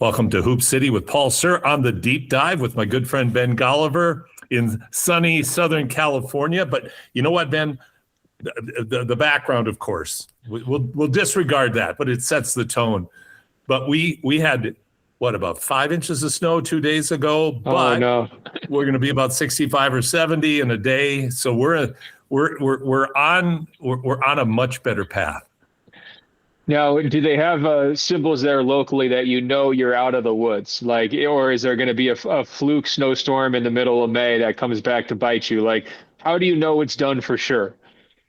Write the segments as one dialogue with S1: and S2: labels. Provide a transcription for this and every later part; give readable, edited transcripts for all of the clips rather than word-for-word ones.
S1: Welcome to Hoop City with Paul Sir on the deep dive with my good friend Ben Golliver in sunny Southern California. But you know what, Ben? The background, of course, we'll disregard that, but it sets the tone. But we had about 5 inches of snow 2 days ago. But
S2: no.
S1: We're going to be about 65 or 70 in a day. So we're on a much better path.
S2: Now, do they have symbols there locally that you're out of the woods? Like, or is there going to be a fluke snowstorm in the middle of May that comes back to bite you? Like, how do you know it's done for sure?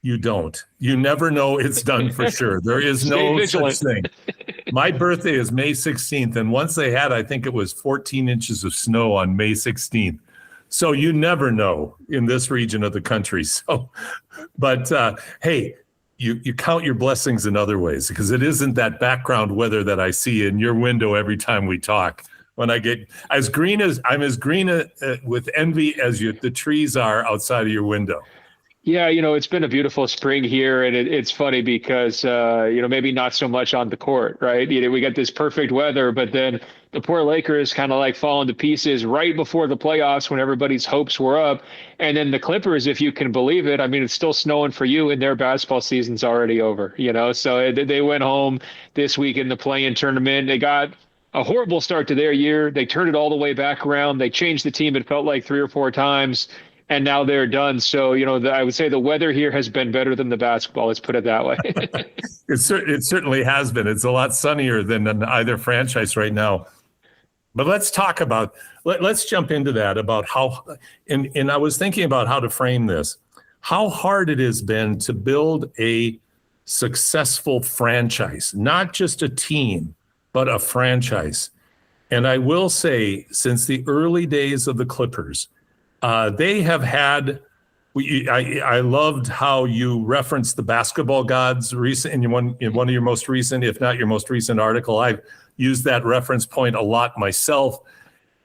S1: You don't. You never know it's done for sure. There is no such thing. My birthday is May 16th, and once they had, I think it was 14 inches of snow on May 16th. So you never know in this region of the country. So, but hey, you count your blessings in other ways, because it isn't that background weather that I see in your window every time we talk. When I get I'm as green with envy as the trees are outside of your window.
S2: Yeah, it's been a beautiful spring here, and it's funny because, maybe not so much on the court, right? We got this perfect weather, but then the poor Lakers kind of like falling to pieces right before the playoffs when everybody's hopes were up. And then the Clippers, if you can believe it, I mean, it's still snowing for you and their basketball season's already over, So they went home this week in the play-in tournament. They got a horrible start to their year. They turned it all the way back around. They changed the team, it felt like 3 or 4 times. And now they're done. So, I would say the weather here has been better than the basketball. Let's put it that way.
S1: It certainly has been. It's a lot sunnier than either franchise right now. But let's jump into that about how, and I was thinking about how to frame this, how hard it has been to build a successful franchise, not just a team, but a franchise. And I will say, since the early days of the Clippers, they have had. I loved how you referenced the basketball gods in one of your most recent, if not your most recent article. I've used that reference point a lot myself,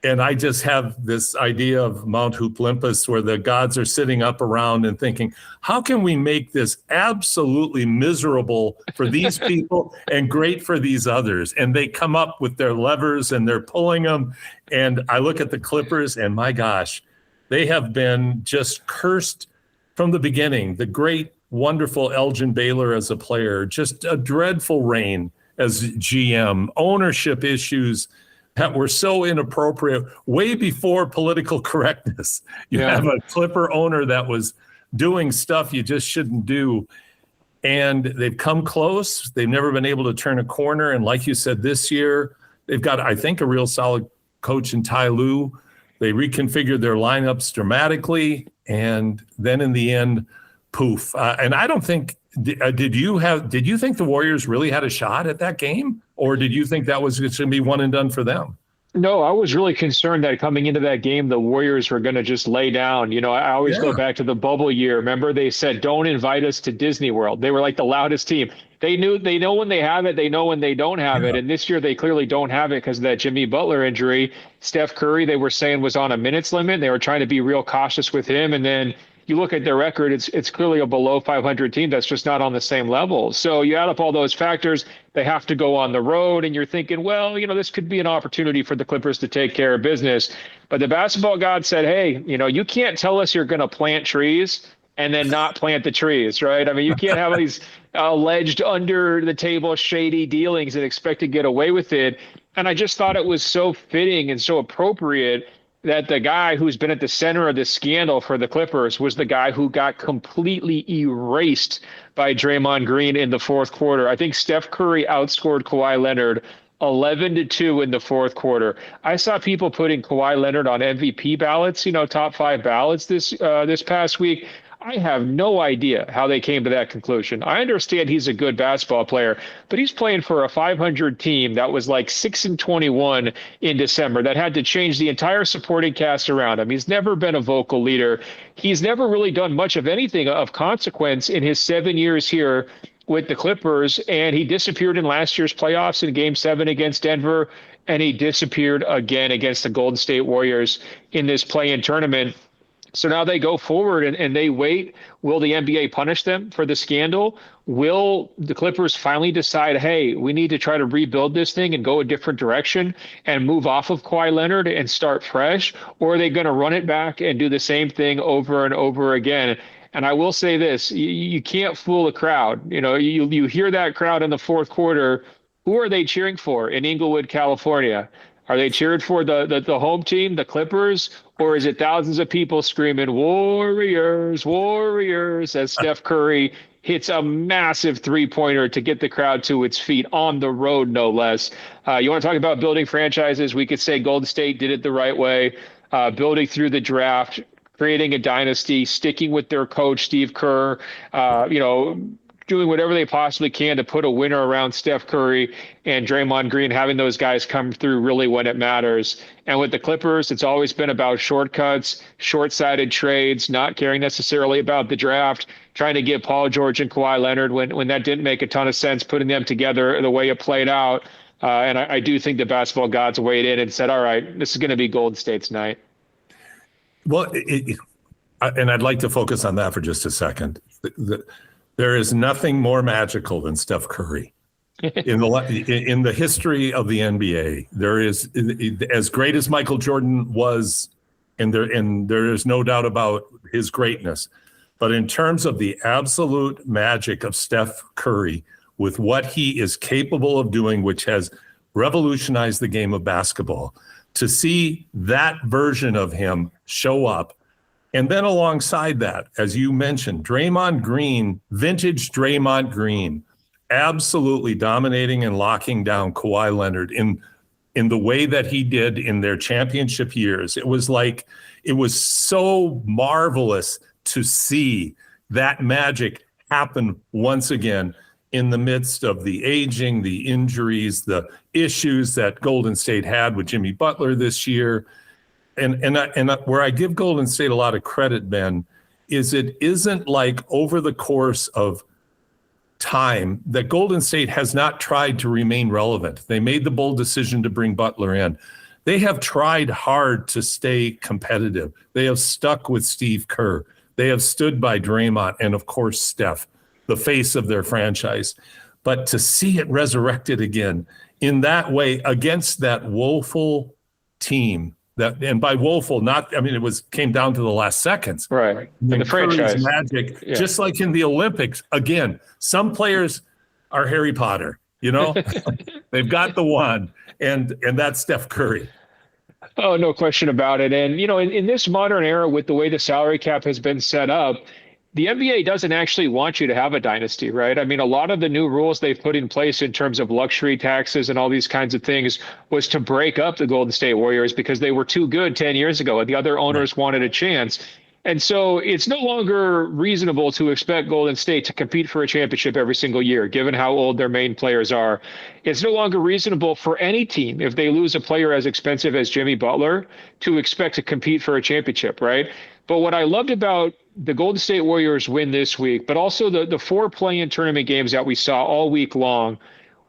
S1: and I just have this idea of Mount Hoop Olympus, where the gods are sitting up around and thinking, how can we make this absolutely miserable for these people and great for these others? And they come up with their levers and they're pulling them. And I look at the Clippers, and my gosh, they have been just cursed from the beginning. The great, wonderful Elgin Baylor as a player, just a dreadful reign as GM, ownership issues that were so inappropriate way before political correctness. You have a Clipper owner that was doing stuff you just shouldn't do. And they've come close. They've never been able to turn a corner. And like you said, this year, they've got, I think, a real solid coach in Ty Lue. They reconfigured their lineups dramatically, and then in the end, poof. And I don't think did you think the Warriors really had a shot at that game, or did you think that was going to be one and done for them?
S2: No, I was really concerned that coming into that game, the Warriors were going to just lay down. I always go back to the bubble year. Remember, they said, don't invite us to Disney World. They were like the loudest team. They know when they have it. They know when they don't have it. And this year, they clearly don't have it because of that Jimmy Butler injury. Steph Curry, they were saying, was on a minutes limit. They were trying to be real cautious with him. And then you look at their record, it's clearly a below 500 team that's just not on the same level. So you add up all those factors, they have to go on the road, and you're thinking, well, this could be an opportunity for the Clippers to take care of business. But the basketball god said, hey, you can't tell us you're going to plant trees and then not plant the trees, right? I mean, you can't have these alleged under the table shady dealings and expect to get away with it. And I just thought it was so fitting and so appropriate that the guy who's been at the center of this scandal for the Clippers was the guy who got completely erased by Draymond Green in the fourth quarter. I think Steph Curry outscored Kawhi Leonard 11-2 in the fourth quarter. I saw people putting Kawhi Leonard on MVP ballots, top 5 ballots this past week. I have no idea how they came to that conclusion. I understand he's a good basketball player, but he's playing for a 500 team that was like 6-21 in December that had to change the entire supporting cast around him. He's never been a vocal leader. He's never really done much of anything of consequence in his 7 years here with the Clippers, and he disappeared in last year's playoffs in Game 7 against Denver, and he disappeared again against the Golden State Warriors in this play-in tournament. So now they go forward and they wait. Will the NBA punish them for the scandal? Will the Clippers finally decide, hey, we need to try to rebuild this thing and go a different direction and move off of Kawhi Leonard and start fresh? Or are they going to run it back and do the same thing over and over again? And I will say this, you can't fool a crowd. You hear that crowd in the fourth quarter. Who are they cheering for in Inglewood, California? Are they cheered for the home team, the Clippers, or is it thousands of people screaming "Warriors, Warriors" as Steph Curry hits a massive three-pointer to get the crowd to its feet on the road, no less? You want to talk about building franchises? We could say Golden State did it the right way, building through the draft, creating a dynasty, sticking with their coach, Steve Kerr, doing whatever they possibly can to put a winner around Steph Curry and Draymond Green, having those guys come through really when it matters. And with the Clippers, it's always been about shortcuts, short-sighted trades, not caring necessarily about the draft, trying to get Paul George and Kawhi Leonard when that didn't make a ton of sense, putting them together the way it played out. And I do think the basketball gods weighed in and said, all right, this is going to be Golden State's night.
S1: Well, and I'd like to focus on that for just a second. There is nothing more magical than Steph Curry. In the history of the NBA, there is, as great as Michael Jordan was, and there is no doubt about his greatness, but in terms of the absolute magic of Steph Curry with what he is capable of doing, which has revolutionized the game of basketball, to see that version of him show up. And then alongside that, as you mentioned, Draymond Green, vintage Draymond Green, absolutely dominating and locking down Kawhi Leonard in the way that he did in their championship years. It was so marvelous to see that magic happen once again in the midst of the aging, the injuries, the issues that Golden State had with Jimmy Butler this year. And where I give Golden State a lot of credit, Ben, is it isn't like over the course of time that Golden State has not tried to remain relevant. They made the bold decision to bring Butler in. They have tried hard to stay competitive. They have stuck with Steve Kerr. They have stood by Draymond and, of course, Steph, the face of their franchise. But to see it resurrected again in that way against that woeful team, and by woeful, came down to the last seconds.
S2: Right. And the franchise
S1: magic, just like in the Olympics. Again, some players are Harry Potter, they've got the wand, and that's Steph Curry.
S2: Oh, no question about it. And, in this modern era with the way the salary cap has been set up, the NBA doesn't actually want you to have a dynasty, right? I mean, a lot of the new rules they've put in place in terms of luxury taxes and all these kinds of things was to break up the Golden State Warriors because they were too good 10 years ago and the other owners wanted a chance. And so it's no longer reasonable to expect Golden State to compete for a championship every single year, given how old their main players are. It's no longer reasonable for any team, if they lose a player as expensive as Jimmy Butler, to expect to compete for a championship, right? But what I loved about the Golden State Warriors win this week, but also the 4 play-in tournament games that we saw all week long,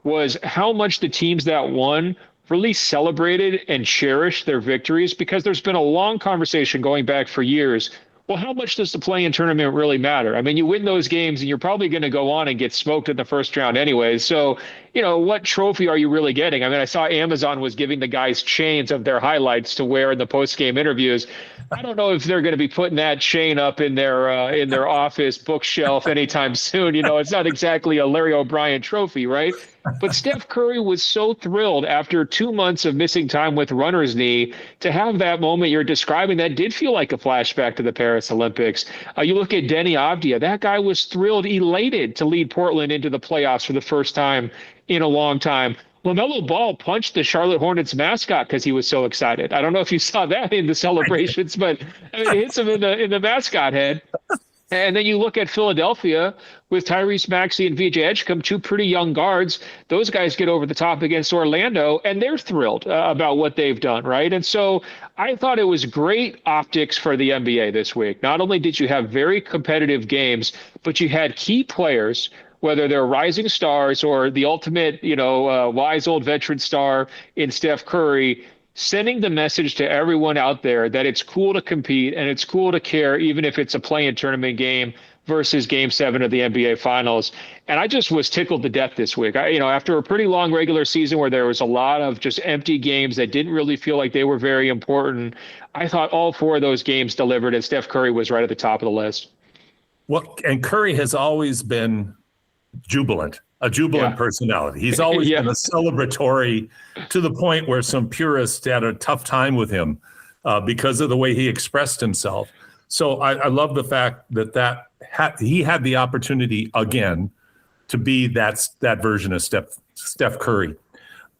S2: was how much the teams that won really celebrated and cherished their victories, because there's been a long conversation going back for years. Well, how much does the play-in tournament really matter? I mean, you win those games and you're probably going to go on and get smoked in the first round anyways. So, what trophy are you really getting? I mean, I saw Amazon was giving the guys chains of their highlights to wear in the post-game interviews. I don't know if they're going to be putting that chain up in their office bookshelf anytime soon. It's not exactly a Larry O'Brien trophy, right? But Steph Curry was so thrilled after 2 months of missing time with runner's knee to have that moment you're describing that did feel like a flashback to the Paris Olympics. You look at Denny Avdia. That guy was thrilled, elated to lead Portland into the playoffs for the first time in a long time. LaMelo Ball punched the Charlotte Hornets mascot because he was so excited. I don't know if you saw that in the celebrations, but it hits him in the mascot head. And then you look at Philadelphia with Tyrese Maxey and VJ Edgecombe, 2 pretty young guards. Those guys get over the top against Orlando, and they're thrilled about what they've done, right? And so I thought it was great optics for the NBA this week. Not only did you have very competitive games, but you had key players, whether they're rising stars or the ultimate, wise old veteran star in Steph Curry, sending the message to everyone out there that it's cool to compete and it's cool to care, even if it's a play-in tournament game versus Game 7 of the NBA Finals. And I just was tickled to death this week. After a pretty long regular season where there was a lot of just empty games that didn't really feel like they were very important, I thought all 4 of those games delivered, and Steph Curry was right at the top of the list.
S1: Well, and Curry has always been a jubilant personality. He's always been a celebratory, to the point where some purists had a tough time with him because of the way he expressed himself. So I love the fact that he had the opportunity again to be that version of Steph Curry.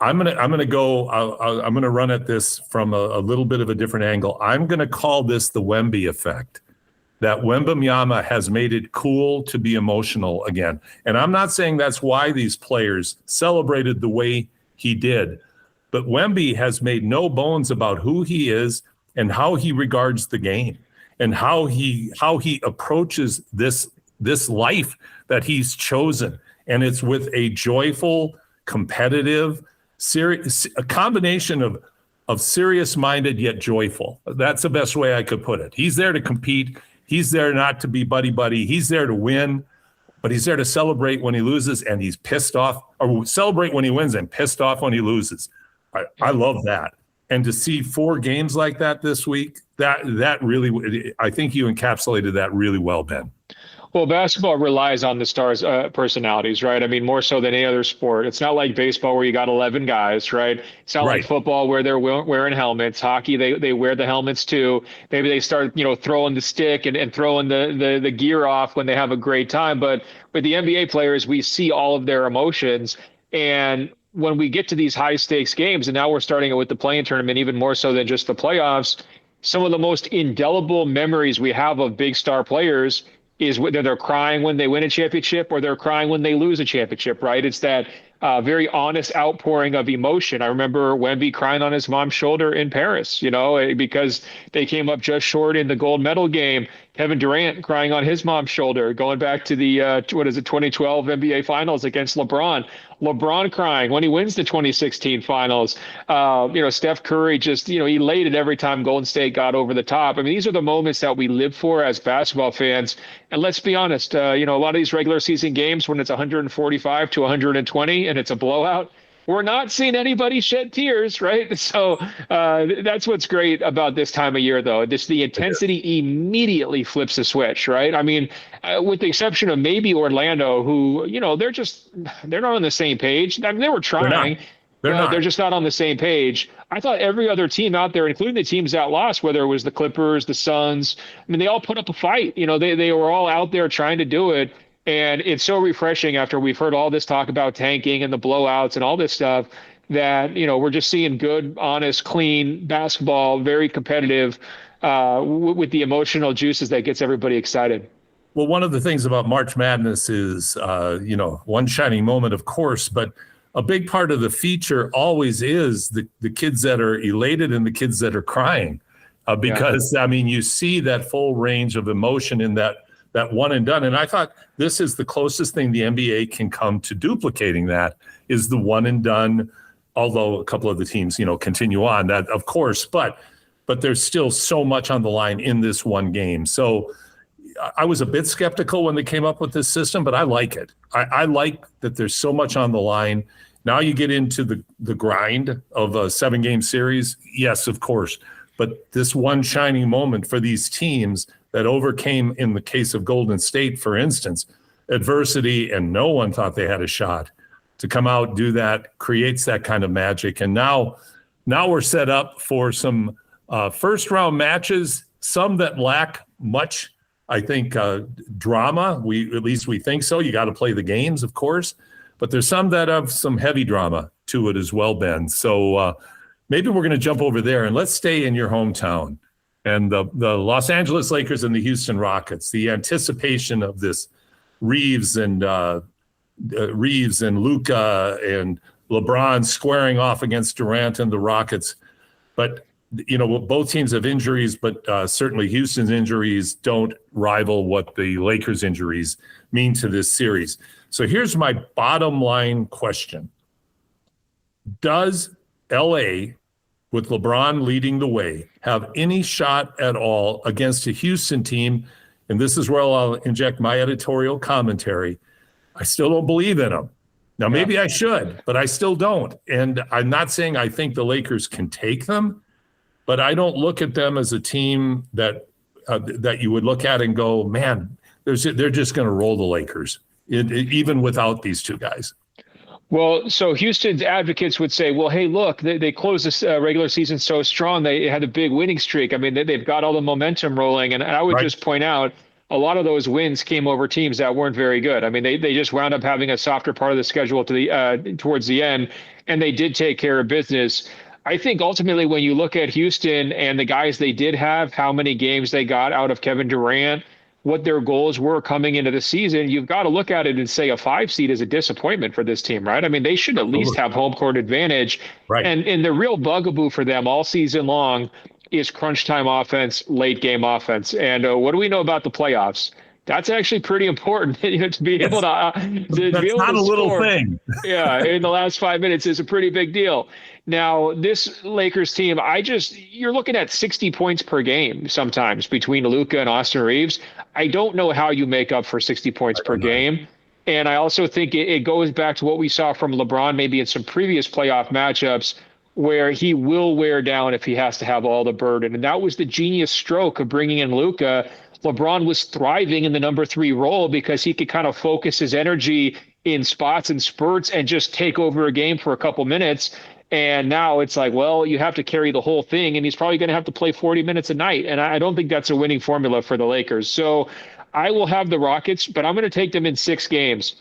S1: I'm gonna run at this from a little bit of a different angle. I'm gonna call this the Wemby effect. That Wembanyama has made it cool to be emotional again. And I'm not saying that's why these players celebrated the way he did, but Wemby has made no bones about who he is and how he regards the game and how he approaches this life that he's chosen. And it's with a joyful, competitive, a combination of serious-minded yet joyful. That's the best way I could put it. He's there to compete. He's there not to be buddy-buddy. He's there to win, but he's there to celebrate when he loses, and he's pissed off, or celebrate when he wins and pissed off when he loses. I love that. And to see 4 games like that this week, that really, I think you encapsulated that really well, Ben.
S2: Well, basketball relies on the stars' personalities, right? I mean, more so than any other sport. It's not like baseball where you got 11 guys, right? It's not like football where they're wearing helmets. Hockey, they wear the helmets too. Maybe they start, throwing the stick and throwing the gear off when they have a great time. But with the NBA players, we see all of their emotions. And when we get to these high stakes games, and now we're starting it with the play-in tournament, even more so than just the playoffs, some of the most indelible memories we have of big star players is whether they're crying when they win a championship or they're crying when they lose a championship, right? It's that very honest outpouring of emotion. I remember Wemby crying on his mom's shoulder in Paris, because they came up just short in the gold medal game. Kevin Durant crying on his mom's shoulder, going back to the 2012 NBA Finals against LeBron. LeBron crying when he wins the 2016 Finals. Steph Curry just elated every time Golden State got over the top. I mean, these are the moments that we live for as basketball fans. And let's be honest, a lot of these regular season games when it's 145 to 120 and it's a blowout, we're not seeing anybody shed tears, right? So that's what's great about this time of year, though. The intensity immediately flips the switch, right? I mean, with the exception of maybe Orlando, who, they're not on the same page. I mean, they were trying. They're just not on the same page. I thought every other team out there, including the teams that lost, whether it was the Clippers, the Suns, I mean, they all put up a fight. They were all out there trying to do it. And it's so refreshing after we've heard all this talk about tanking and the blowouts and all this stuff that, we're just seeing good, honest, clean basketball, very competitive with the emotional juices that gets everybody excited.
S1: Well, one of the things about March Madness is, one shining moment, of course, but a big part of the feature always is the kids that are elated and the kids that are crying because, I mean, you see that full range of emotion in that one and done. And I thought this is the closest thing the NBA can come to duplicating that is the one and done, although a couple of the teams, continue on that, of course, but there's still so much on the line in this one game. So I was a bit skeptical when they came up with this system, but I like it. I like that there's so much on the line. Now you get into the grind of a 7-game series. Yes, of course. But this one shining moment for these teams that overcame, in the case of Golden State, for instance, adversity, and no one thought they had a shot to come out, do that, creates that kind of magic. And now we're set up for some first round matches, some that lack much, I think, drama. At least we think so. You got to play the games, of course, but there's some that have some heavy drama to it as well, Ben. So maybe we're going to jump over there and let's stay in your hometown. And the Los Angeles Lakers and the Houston Rockets, the anticipation of this Reeves and Luka and LeBron squaring off against Durant and the Rockets. But, both teams have injuries, but certainly Houston's injuries don't rival what the Lakers' injuries mean to this series. So here's my bottom line question. Does LA with LeBron leading the way, have any shot at all against a Houston team, and this is where I'll inject my editorial commentary, I still don't believe in them. Now, maybe I should, but I still don't. And I'm not saying I think the Lakers can take them, but I don't look at them as a team that you would look at and go, man, they're just going to roll the Lakers, even without these two guys.
S2: Well, so Houston's advocates would say, well, hey, look, they closed this regular season so strong. They had a big winning streak. I mean, they've got all the momentum rolling. And I would just point out a lot of those wins came over teams that weren't very good. I mean, they just wound up having a softer part of the schedule towards the end, and they did take care of business. I think ultimately when you look at Houston and the guys they did have, how many games they got out of Kevin Durant, what their goals were coming into the season, you've got to look at it and say a 5 seed is a disappointment for this team, right? I mean, they should at least have home court advantage.
S1: Right.
S2: And the real bugaboo for them all season long is crunch time offense, late game offense. And what do we know about the playoffs? That's actually pretty important, to be able to be able
S1: not
S2: to
S1: a little
S2: score.
S1: thing.
S2: Yeah, in the last 5 minutes is a pretty big deal. Now, this Lakers team, you're looking at 60 points per game sometimes between Luka and Austin Reeves. I don't know how you make up for 60 points per game. And I also think it goes back to what we saw from LeBron maybe in some previous playoff matchups where he will wear down if he has to have all the burden. And that was the genius stroke of bringing in Luka. LeBron was thriving in the number 3 role because he could kind of focus his energy in spots and spurts and just take over a game for a couple minutes. And now it's like, well, you have to carry the whole thing, and he's probably going to have to play 40 minutes a night. And I don't think that's a winning formula for the Lakers. So I will have the Rockets, but I'm going to take them in 6 games.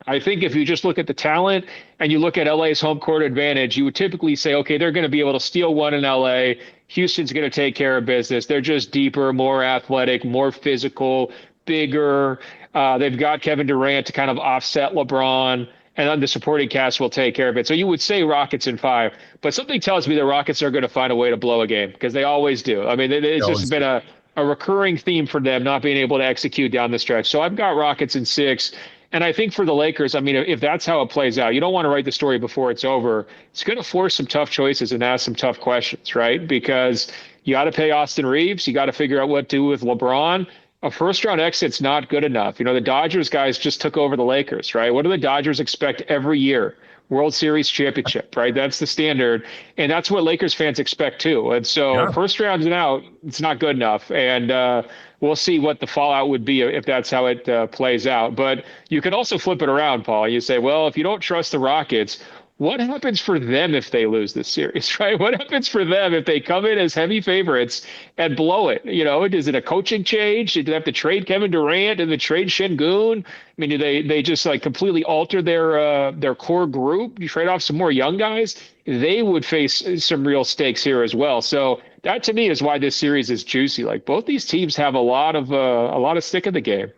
S2: I think if you just look at the talent and you look at LA's home court advantage, you would typically say, okay, they're going to be able to steal one in LA. Houston's going to take care of business. They're just deeper, more athletic, more physical, bigger. They've got Kevin Durant to kind of offset LeBron, and then the supporting cast will take care of it. So you would say Rockets in 5, but something tells me the Rockets are going to find a way to blow a game because they always do. I mean, it's just been a recurring theme for them not being able to execute down the stretch. So I've got Rockets in 6. And I think for the Lakers, I mean, if that's how it plays out, you don't want to write the story before it's over. It's going to force some tough choices and ask some tough questions, right? Because you got to pay Austin Reeves. You got to figure out what to do with LeBron. A first-round exit's not good enough. The Dodgers guys just took over the Lakers, right? What do the Dodgers expect every year? World Series championship, right? That's the standard. And that's what Lakers fans expect too. And so first round and out, it's not good enough. And we'll see what the fallout would be if that's how it plays out. But you can also flip it around, Paul. You say, well, if you don't trust the Rockets, what happens for them if they lose this series, right? What happens for them if they come in as heavy favorites and blow it? Is it a coaching change? Do they have to trade Kevin Durant and the trade Şengün? I mean, do they just like completely alter their core group? You trade off some more young guys? They would face some real stakes here as well. So that to me is why this series is juicy. Like both these teams have a lot of stick in the game.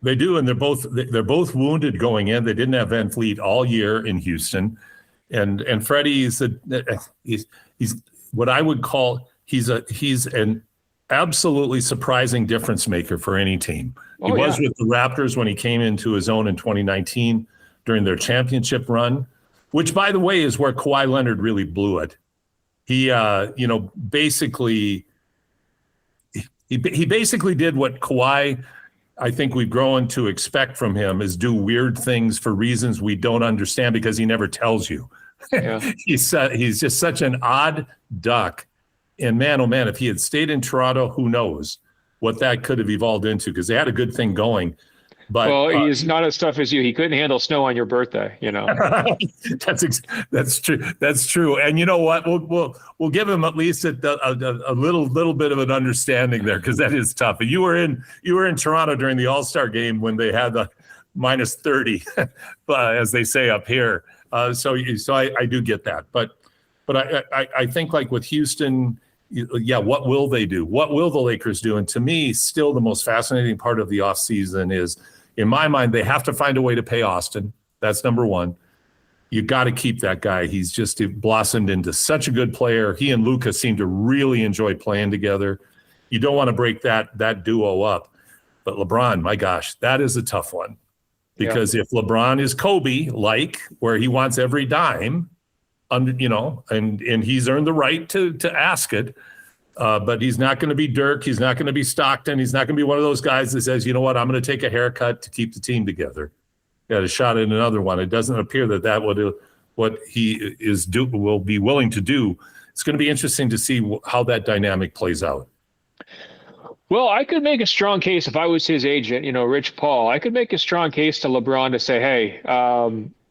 S1: They do, and they're both wounded going in. They didn't have Van Fleet all year in Houston, and Freddie he's what I would call he's an absolutely surprising difference maker for any team. He was with the Raptors when he came into his own in 2019 during their championship run, which by the way is where Kawhi Leonard really blew it. He basically did what Kawhi, I think we've grown to expect from him, is do weird things for reasons we don't understand because he never tells you. Yeah. He's just such an odd duck. And man, oh man, if he had stayed in Toronto, who knows what that could have evolved into, because they had a good thing going. But
S2: he's not as tough as you. He couldn't handle snow on your birthday,
S1: That's true. That's true. And you know what? We'll give him at least a little bit of an understanding there, because that is tough. You were in Toronto during the All-Star game when they had the minus 30, as they say up here. So I do get that. But I think like with Houston, what will they do? What will the Lakers do? And to me, still the most fascinating part of the offseason is, in my mind, they have to find a way to pay Austin. That's number one. You got to keep that guy. He's just blossomed into such a good player. He and Luka seem to really enjoy playing together. You don't want to break that duo up. But LeBron, my gosh, that is a tough one. Because if LeBron is Kobe, where he wants every dime, and he's earned the right to ask it. But he's not going to be Dirk. He's not going to be Stockton. He's not going to be one of those guys that says, you know what, I'm going to take a haircut to keep the team together. Got a shot at another one. It doesn't appear that what he will be willing to do. It's going to be interesting to see how that dynamic plays out.
S2: Well, I could make a strong case if I was his agent, Rich Paul. I could make a strong case to LeBron to say, hey,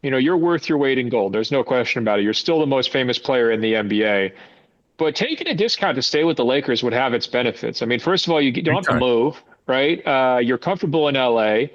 S2: you're worth your weight in gold. There's no question about it. You're still the most famous player in the NBA. But taking a discount to stay with the Lakers would have its benefits. I mean, first of all, you don't have to move, right? You're comfortable in LA.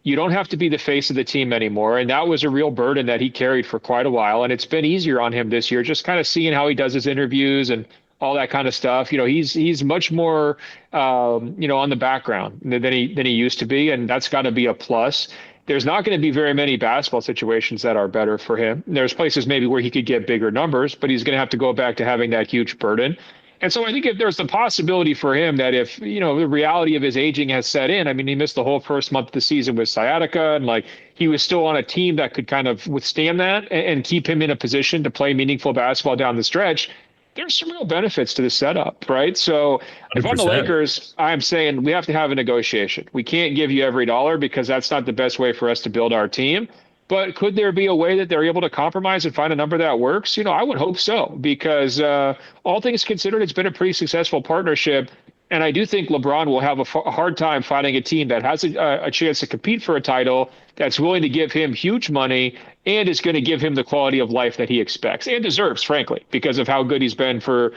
S2: You don't have to be the face of the team anymore. And that was a real burden that he carried for quite a while. And it's been easier on him this year, just kind of seeing how he does his interviews and all that kind of stuff. He's much more, on the background than he used to be. And that's got to be a plus. There's not going to be very many basketball situations that are better for him. There's places maybe where he could get bigger numbers, but he's going to have to go back to having that huge burden. And so I think if there's the possibility for him that if, the reality of his aging has set in, I mean, he missed the whole first month of the season with sciatica, and he was still on a team that could kind of withstand that and keep him in a position to play meaningful basketball down the stretch. There's some real benefits to the setup, right? So 100%. If I'm the Lakers, I'm saying we have to have a negotiation. We can't give you every dollar because that's not the best way for us to build our team. But could there be a way that they're able to compromise and find a number that works? I would hope so, because all things considered, it's been a pretty successful partnership. And I do think LeBron will have a hard time finding a team that has a chance to compete for a title, that's willing to give him huge money and is going to give him the quality of life that he expects and deserves, frankly, because of how good he's been for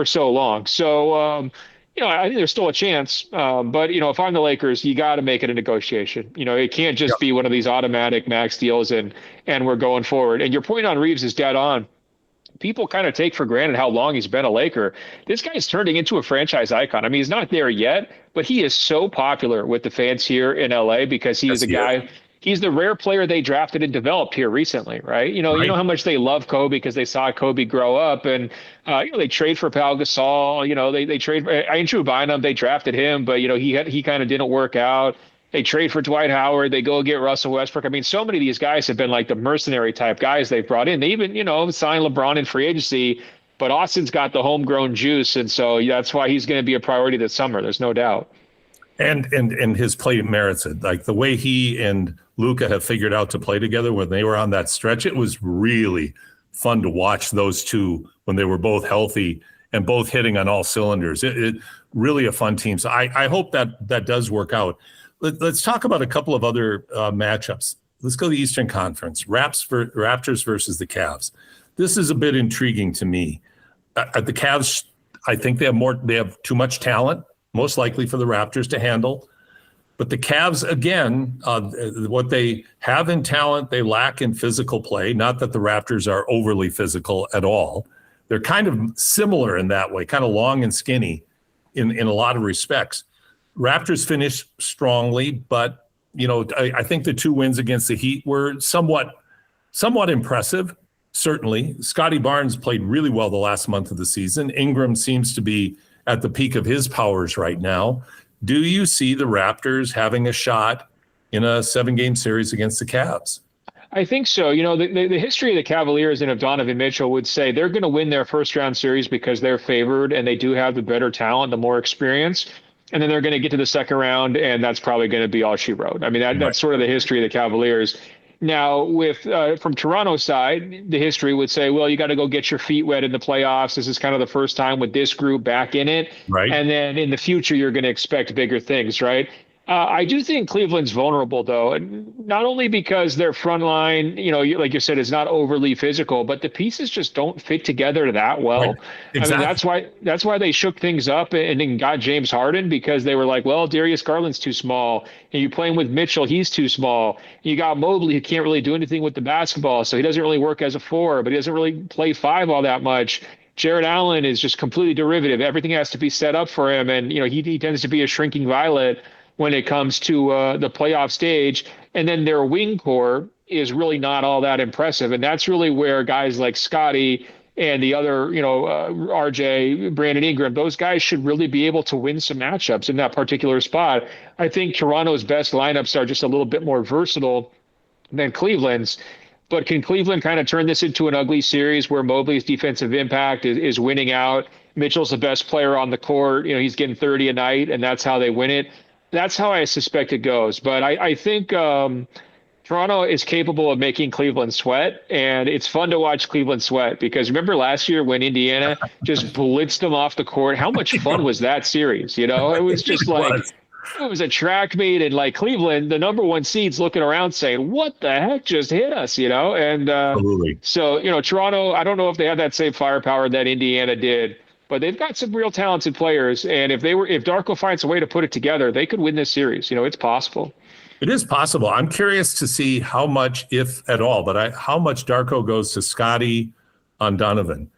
S2: so long. So, I think there's still a chance. But, if I'm the Lakers, you got to make it a negotiation. It can't just be one of these automatic max deals and we're going forward. And your point on Reeves is dead on. People kind of take for granted how long he's been a Laker. This guy's turning into a franchise icon. I mean, he's not there yet, but he is so popular with the fans here in LA because he is a guy. He's the rare player they drafted and developed here recently, right? You know how much they love Kobe because they saw Kobe grow up, and they trade for Pau Gasol. They trade Andrew Bynum. They drafted him, but he kind of didn't work out. They trade for Dwight Howard. They go get Russell Westbrook. I mean, so many of these guys have been like the mercenary type guys they've brought in. They even signed LeBron in free agency, but Austin's got the homegrown juice, and so that's why he's going to be a priority this summer. There's no doubt.
S1: And his play merits it. Like the way he and Luka have figured out to play together when they were on that stretch, it was really fun to watch those two when they were both healthy and both hitting on all cylinders. It really a fun team. So I hope that does work out. Let's talk about a couple of other matchups. Let's go to the Eastern Conference. Raptors versus the Cavs. This is a bit intriguing to me. The Cavs, I think they have too much talent, most likely for the Raptors to handle. But the Cavs, again, what they have in talent, they lack in physical play. Not that the Raptors are overly physical at all. They're kind of similar in that way, kind of long and skinny in a lot of respects. Raptors finished strongly, but I think the two wins against the Heat were somewhat impressive. Certainly, Scotty Barnes played really well the last month of the season. Ingram seems to be at the peak of his powers right now. Do you see the Raptors having a shot in a 7-game series against the Cavs?
S2: I think so. The history of the Cavaliers and of Donovan Mitchell would say they're going to win their first round series because they're favored and they do have the better talent, the more experience. And then they're going to get to the second round, and that's probably going to be all she wrote. I mean, that's sort of the history of the Cavaliers. Now, from Toronto's side, the history would say, well, you got to go get your feet wet in the playoffs. This is kind of the first time with this group back in it. Right. And then in the future, you're going to expect bigger things, right? I do think Cleveland's vulnerable, though, and not only because their front line, like you said, is not overly physical, but the pieces just don't fit together that well. Right. Exactly. I mean, that's why they shook things up and then got James Harden, because they were like, well, Darius Garland's too small, and you're playing with Mitchell, he's too small. You got Mobley, who can't really do anything with the basketball, so he doesn't really work as a 4, but he doesn't really play 5 all that much. Jared Allen is just completely derivative. Everything has to be set up for him, and he tends to be a shrinking violet when it comes to the playoff stage. And then their wing core is really not all that impressive. And that's really where guys like Scotty and the other, RJ, Brandon Ingram, those guys should really be able to win some matchups in that particular spot. I think Toronto's best lineups are just a little bit more versatile than Cleveland's. But can Cleveland kind of turn this into an ugly series where Mobley's defensive impact is winning out? Mitchell's the best player on the court. He's getting 30 a night, and that's how they win it. That's how I suspect it goes. But I think Toronto is capable of making Cleveland sweat, and it's fun to watch Cleveland sweat because remember last year when Indiana just blitzed them off the court? How much fun was that series? It was just it was a track meet, and like Cleveland, the number one seed's looking around saying, "What the heck just hit us?" And
S1: Absolutely.
S2: so Toronto, I don't know if they have that same firepower that Indiana did, but they've got some real talented players, and if Darko finds a way to put it together, they could win this series. It's possible.
S1: It is possible. I'm curious to see how much, if at all, but how much Darko goes to Scotty on Donovan.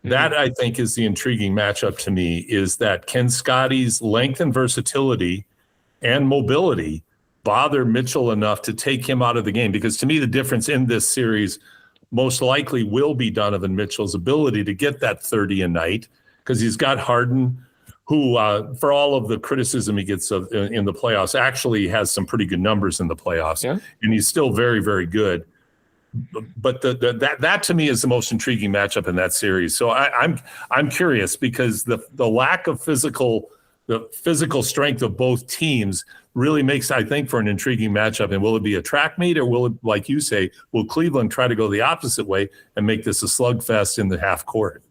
S1: That, I think, is the intriguing matchup to me, is that can Scotty's length and versatility and mobility bother Mitchell enough to take him out of the game? Because to me, the difference in this series most likely will be Donovan Mitchell's ability to get that 30 a night, because he's got Harden, who, for all of the criticism he gets in the playoffs, actually has some pretty good numbers in the playoffs, and he's still very, very good. But that to me is the most intriguing matchup in that series. So I'm curious, because the lack of the physical strength of both teams really makes, I think, for an intriguing matchup. And will it be a track meet, or will it, like you say, will Cleveland try to go the opposite way and make this a slugfest in the half court?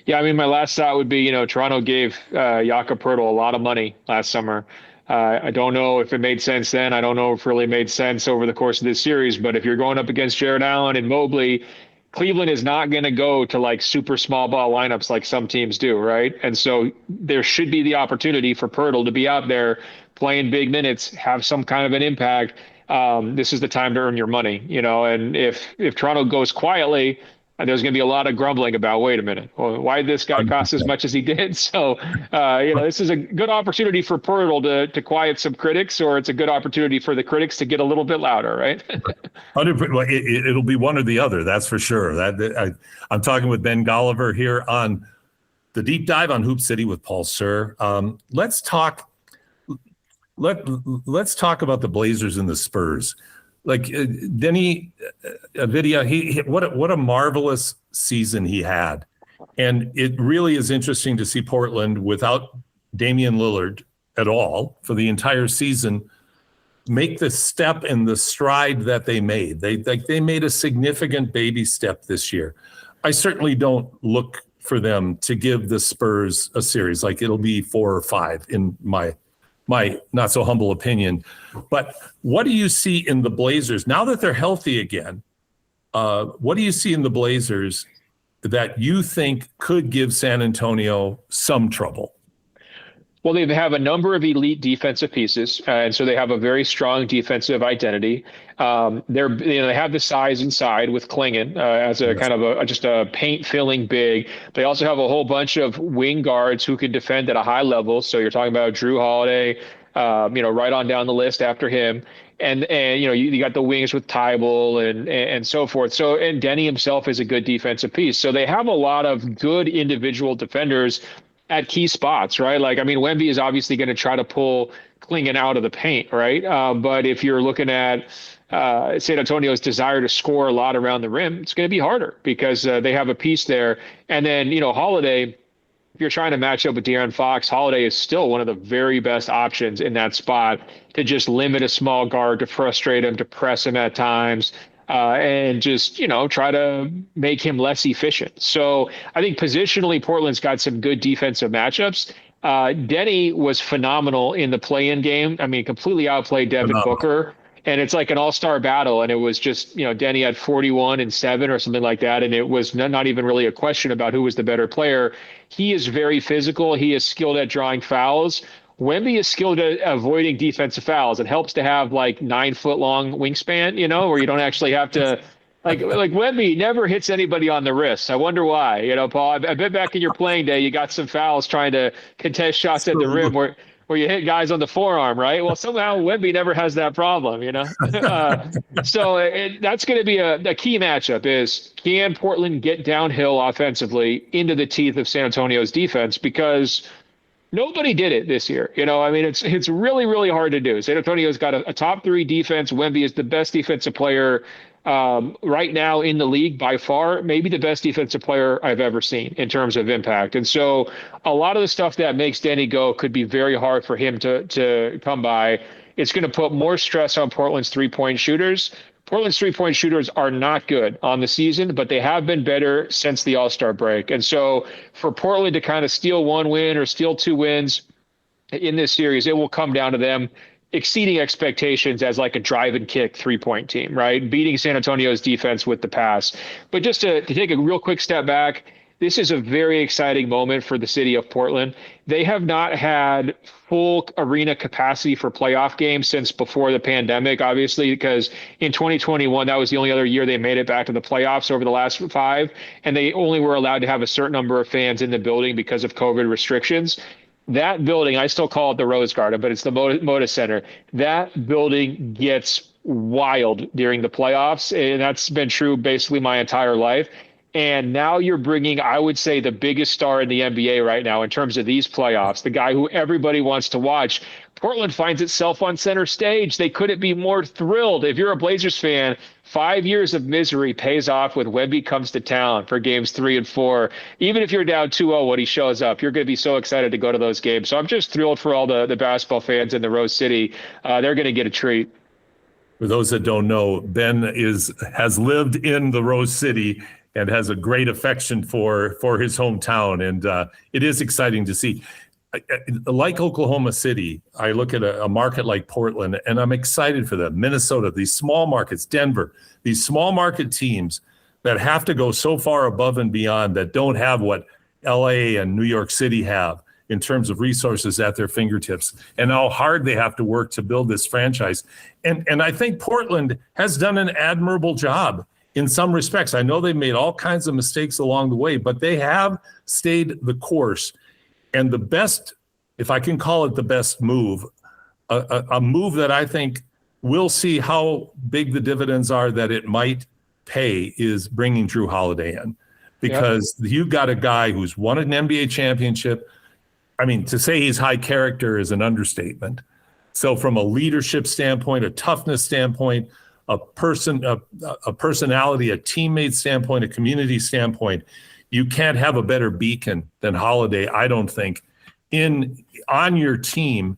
S2: Yeah, I mean, my last thought would be, Toronto gave Jakob Poeltl a lot of money last summer. I don't know if it made sense then. I don't know if it really made sense over the course of this series. But if you're going up against Jared Allen and Mobley, Cleveland is not going to go to like super small ball lineups like some teams do, right? And so there should be the opportunity for Poeltl to be out there playing big minutes, have some kind of an impact. This is the time to earn your money, and if Toronto goes quietly, there's going to be a lot of grumbling about, wait a minute, well, why did this guy cost as much as he did? So, this is a good opportunity for Poeltl to quiet some critics, or it's a good opportunity for the critics to get a little bit louder, right?
S1: Well, it'll be one or the other, that's for sure. I'm talking with Ben Golliver here on the Deep Dive on Hoop City with Paul Sir. Let's talk about the Blazers and the Spurs. Like Denny Vidya, what a marvelous season he had. And it really is interesting to see Portland without Damian Lillard at all for the entire season make the step and the stride that they made. They made a significant baby step this year. I certainly don't look for them to give the Spurs a series. Like it'll be 4 or 5 in my not so humble opinion. But what do you see in the Blazers now that they're healthy again? What do you see in the Blazers that you think could give San Antonio some trouble?
S2: Well, they have a number of elite defensive pieces, and so they have a very strong defensive identity. They have the size inside with Klingon as a kind of just a paint filling big. They also have a whole bunch of wing guards who can defend at a high level. So you're talking about Drew Holiday, right on down the list after him. And you got the wings with Tybal and so forth. So, and Denny himself is a good defensive piece. So they have a lot of good individual defenders at key spots, right? Like, I mean, Wemby is obviously going to try to pull Klingon out of the paint, right? But if you're looking at San Antonio's desire to score a lot around the rim, it's going to be harder because they have a piece there. And then, Holiday, if you're trying to match up with De'Aaron Fox, Holiday is still one of the very best options in that spot to just limit a small guard, to frustrate him, to press him at times. And just, try to make him less efficient. So I think positionally, Portland's got some good defensive matchups. Denny was phenomenal in the play-in game. I mean, completely outplayed Devin Booker. And it's like an all-star battle. And it was just, Denny had 41 and 7 or something like that. And it was not even really a question about who was the better player. He is very physical. He is skilled at drawing fouls. Wemby is skilled at avoiding defensive fouls. It helps to have like 9-foot-long wingspan, where you don't actually have to like Wemby never hits anybody on the wrist. I wonder why, Paul. I bet back in your playing day, you got some fouls trying to contest shots at the rim where you hit guys on the forearm, right? Well, somehow Wemby never has that problem, So that's going to be a key matchup is, can Portland get downhill offensively into the teeth of San Antonio's defense? Because nobody did it this year. I mean, it's really, really hard to do. San Antonio's got a top 3 defense. Wemby is the best defensive player right now in the league by far, maybe the best defensive player I've ever seen in terms of impact. And so a lot of the stuff that makes Denny go could be very hard for him to come by. It's going to put more stress on Portland's three-point shooters. Portland's three-point shooters are not good on the season, but they have been better since the All-Star break. And so for Portland to kind of steal one win or steal two wins in this series, it will come down to them exceeding expectations as like a drive and kick 3-point team, right? Beating San Antonio's defense with the pass. But just to take a real quick step back, this is a very exciting moment for the city of Portland. They have not had full arena capacity for playoff games since before the pandemic, obviously, because in 2021, that was the only other year they made it back to the playoffs over the last 5, and they only were allowed to have a certain number of fans in the building because of COVID restrictions. That building, I still call it the Rose Garden, but it's the Moda Center. That building gets wild during the playoffs, and that's been true basically my entire life. And now you're bringing, I would say, the biggest star in the NBA right now in terms of these playoffs, the guy who everybody wants to watch. Portland finds itself on center stage. They couldn't be more thrilled. If you're a Blazers fan, 5 years of misery pays off with Wemby comes to town for games 3 and 4. Even if you're down 2-0 when he shows up, you're going to be so excited to go to those games. So I'm just thrilled for all the basketball fans in the Rose City. They're going to get a treat.
S1: For those that don't know, Ben has lived in the Rose City and has a great affection for his hometown. And it is exciting to see. Like Oklahoma City, I look at a market like Portland, and I'm excited for them. Minnesota, these small markets, Denver, these small market teams that have to go so far above and beyond that don't have what LA and New York City have in terms of resources at their fingertips, and how hard they have to work to build this franchise. And I think Portland has done an admirable job in some respects. I know they've made all kinds of mistakes along the way, but they have stayed the course. And the best, if I can call it the best move, a move that I think we'll see how big the dividends are that it might pay, is bringing Drew Holiday in. Because you've got a guy who's won an NBA championship. I mean, to say he's high character is an understatement. So from a leadership standpoint, a toughness standpoint, a personality, a teammate standpoint, a community standpoint, you can't have a better beacon than Holiday, I don't think, on your team.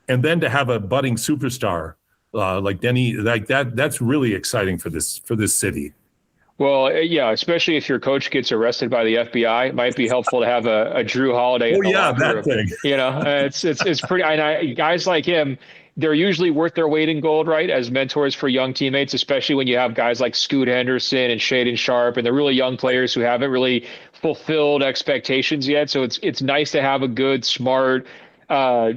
S1: And then to have a budding superstar like Denny, like that's really exciting for this city.
S2: Well, yeah, especially if your coach gets arrested by the FBI, it might be helpful to have a Drew Holiday.
S1: Oh yeah, that room. Thing.
S2: You know, it's pretty. And guys like him, they're usually worth their weight in gold, right? As mentors for young teammates, especially when you have guys like Scoot Henderson and Shaedon Sharpe, and they're really young players who haven't really fulfilled expectations yet. So it's nice to have a good, smart,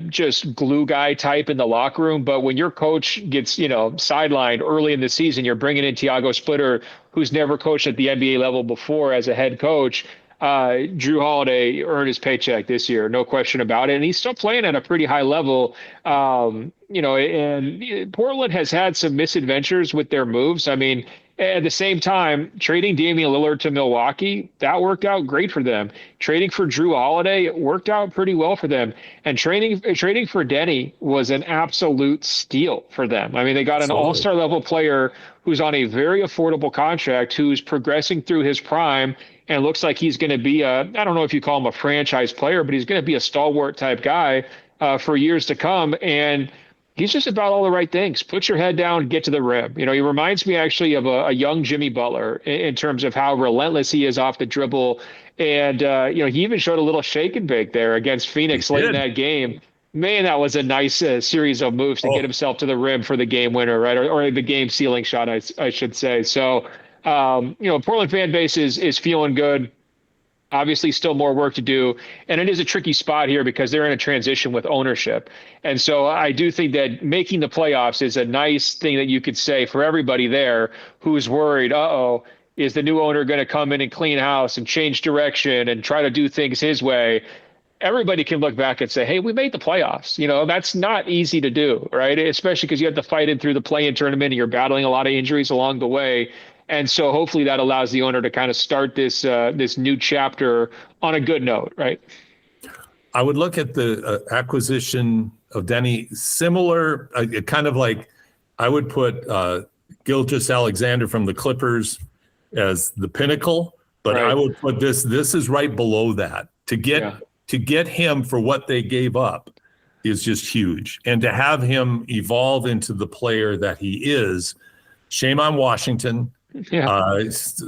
S2: just glue guy type in the locker room. But when your coach gets, sidelined early in the season, you're bringing in Tiago Splitter, who's never coached at the NBA level before as a head coach. Drew Holiday earned his paycheck this year, no question about it. And he's still playing at a pretty high level. And Portland has had some misadventures with their moves. I mean, at the same time, trading Damian Lillard to Milwaukee, that worked out great for them. Trading for Drew Holiday, it worked out pretty well for them. And trading for Denny was an absolute steal for them. I mean, they got an all-star level player who's on a very affordable contract, who's progressing through his prime, and looks like he's going to be I don't know if you call him a franchise player, but he's going to be a stalwart type guy for years to come. And he's just about all the right things. Put your head down, get to the rim. He reminds me actually of a young Jimmy Butler in terms of how relentless he is off the dribble. And, he even showed a little shake and bake there against Phoenix late in that game. Man, that was a nice series of moves to get himself to the rim for the game winner, right? Or the game sealing shot, I should say. So, Portland fan base is feeling good. Obviously, still more work to do. And it is a tricky spot here because they're in a transition with ownership. And so I do think that making the playoffs is a nice thing that you could say for everybody there who's worried, is the new owner going to come in and clean house and change direction and try to do things his way? Everybody can look back and say, hey, we made the playoffs. That's not easy to do, right? Especially because you have to fight it through the play-in tournament and you're battling a lot of injuries along the way. And so hopefully that allows the owner to kind of start this new chapter on a good note, right?
S1: I would look at the acquisition of Denny similar, kind of like I would put Gilgeous-Alexander from the Clippers as the pinnacle, but
S2: Right.
S1: I would put this is right below that. To get him for what they gave up is just huge. And to have him evolve into the player that he is, shame on Washington.
S2: Yeah.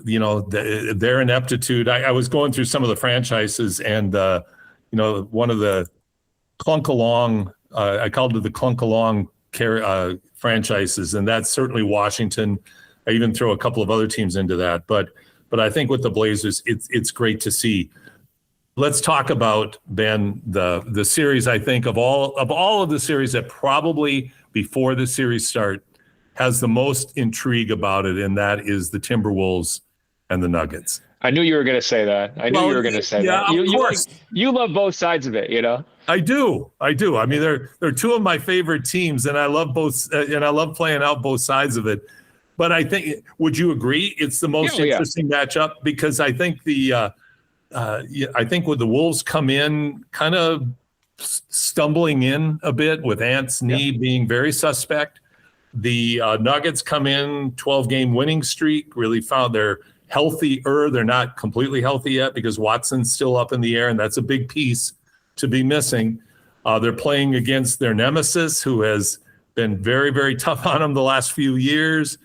S1: Their ineptitude. I was going through some of the franchises, and one of the clunk along, I called it the clunk along franchises, and that's certainly Washington. I even throw a couple of other teams into that, but I think with the Blazers, it's great to see. Let's talk about, Ben, the series. I think of all of the series that probably before the series start has the most intrigue about it, and that is the Timberwolves and the Nuggets.
S2: I knew you were going to say that. I knew you were going to say that.
S1: Of course.
S2: You love both sides of it, you know?
S1: I do. I mean, they're two of my favorite teams, and I love both, and I love playing out both sides of it. But I think, would you agree, it's the most interesting matchup? Because I think I think with the Wolves come in kind of stumbling in a bit with Ant's knee being very suspect. The Nuggets come in 12-game winning streak, really found they're healthier. They're not completely healthy yet because Watson's still up in the air, and that's a big piece to be missing. They're playing against their nemesis, who has been very, very tough on them the last few years.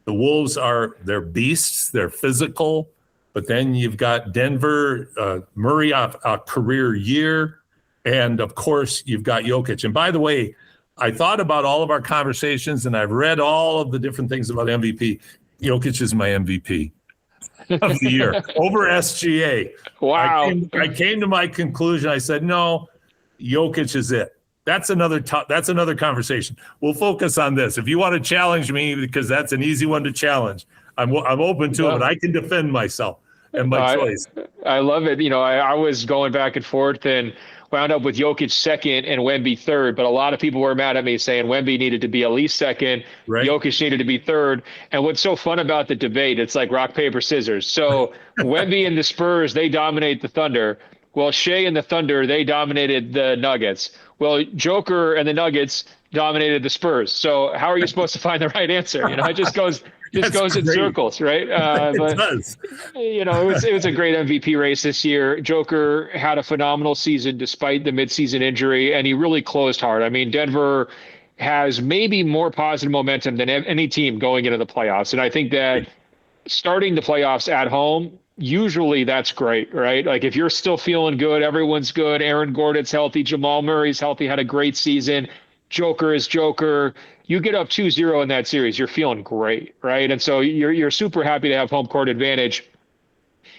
S1: The Wolves they're beasts. They're physical. But then you've got Denver, Murray a career year. And, of course, you've got Jokic. And, by the way, I thought about all of our conversations, and I've read all of the different things about MVP. Jokic is my MVP of the year over SGA.
S2: Wow.
S1: I came to my conclusion. I said, no, Jokic is it. That's another conversation. We'll focus on this. If you want to challenge me, because that's an easy one to challenge, I'm open to it, but I can defend myself and my choice.
S2: I love it. I was going back and forth and wound up with Jokic second and Wemby third, but a lot of people were mad at me saying Wemby needed to be at least second, right. Jokic needed to be third. And what's so fun about the debate, it's like rock, paper, scissors. So Wemby and the Spurs, they dominate the Thunder. Well, Shea and the Thunder, they dominated the Nuggets. Well, Joker and the Nuggets dominated the Spurs. So how are you supposed to find the right answer? It just goes in circles, right?
S1: It does.
S2: It was a great MVP race this year. Joker had a phenomenal season despite the midseason injury, and he really closed hard. I mean, Denver has maybe more positive momentum than any team going into the playoffs. And I think that starting the playoffs at home, usually that's great, right? Like if you're still feeling good, everyone's good. Aaron Gordon's healthy. Jamal Murray's healthy, had a great season. Joker is Joker. You get up 2-0 in that series, you're feeling great, right? And so you're super happy to have home court advantage.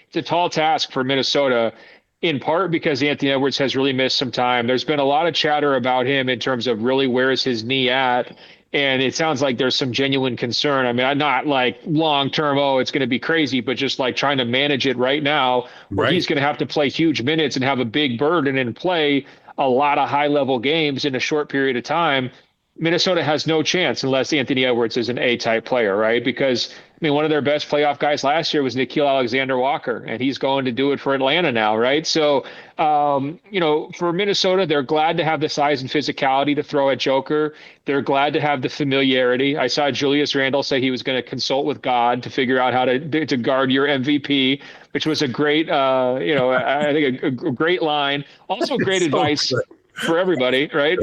S2: It's a tall task for Minnesota, in part because Anthony Edwards has really missed some time. There's been a lot of chatter about him in terms of really where's his knee at. And it sounds like there's some genuine concern. I mean, I'm not like long-term, it's going to be crazy, but just like trying to manage it right now, where he's going to have to play huge minutes and have a big burden and play a lot of high-level games in a short period of time. Minnesota has no chance unless Anthony Edwards is an A-type player, right? Because, one of their best playoff guys last year was Nickeil Alexander-Walker, and he's going to do it for Atlanta now, right? So, for Minnesota, they're glad to have the size and physicality to throw at Joker. They're glad to have the familiarity. I saw Julius Randle say he was going to consult with God to figure out how to guard your MVP, which was a great, I think a great line. Also great advice for everybody, right?